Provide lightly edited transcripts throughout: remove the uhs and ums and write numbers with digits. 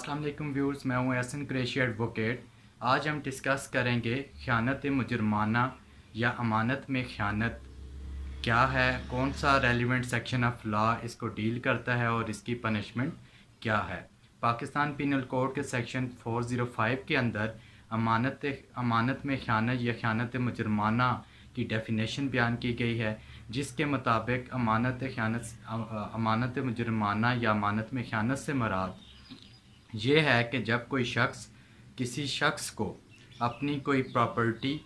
अस्सलाम वालेकुम व्यूअर्स, मैं हूं एहसन कुरैशी एडवोकेट। आज हम डिस्कस करेंगे ख़यानत मुजरमाना या अमानत में ख़यानत क्या है, कौन सा रेलिवेंट सेक्शन ऑफ लॉ इसको डील करता है और इसकी पनिशमेंट क्या है। पाकिस्तान पीनल कोड के सेक्शन 405 के अंदर अमानत में ख़यानत या ख़यानत मुजरमाना की डेफिनेशन बयान की गई है, जिसके मुताबिक अमानत मुजरमाना या अमानत में ख़यानत से मुराद ये है कि जब कोई शख्स किसी शख्स को अपनी कोई प्रॉपर्टी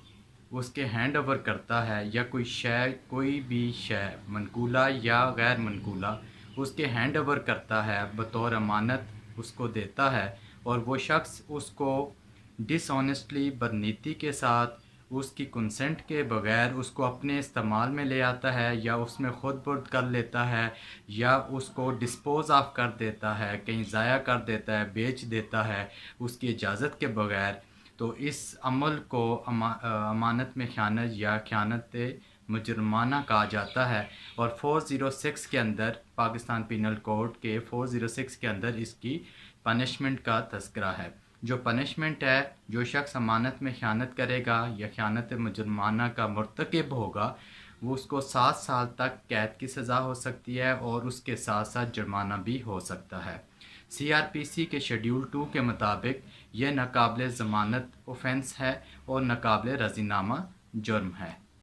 उसके हैंड ओवर करता है या कोई भी शय मनकूला या गैर मनकूला उसके हैंड ओवर करता है, बतौर अमानत उसको देता है और वो शख्स उसको डिसऑनेस्टली बदनीति के साथ उसकी कंसेंट के बगैर उसको अपने इस्तेमाल में ले आता है या उसमें खुद बुर्द कर लेता है या उसको डिस्पोज ऑफ कर देता है, कहीं ज़ाया कर देता है, बेच देता है उसकी इजाज़त के बगैर, तो इस अमल को अमानत में ख़यानत या ख़यानत मुजरमाना कहा जाता है। और 406 के अंदर, पाकिस्तान पीनल कोड के 406 के अंदर इसकी पनिशमेंट का तज़किरा है। जो पनिशमेंट है, जो शख्स अमानत में ख़यानत करेगा या ख़यानत मुजरमाना का मुर्तकिब होगा, वो उसको 7 साल तक कैद की सज़ा हो सकती है और उसके साथ साथ जुर्माना भी हो सकता है। CRPC के शेड्यूल 2 के मुताबिक यह नाकाबिल ज़मानत ऑफेंस है और नाकाबिल रज़ीनामा जुर्म है।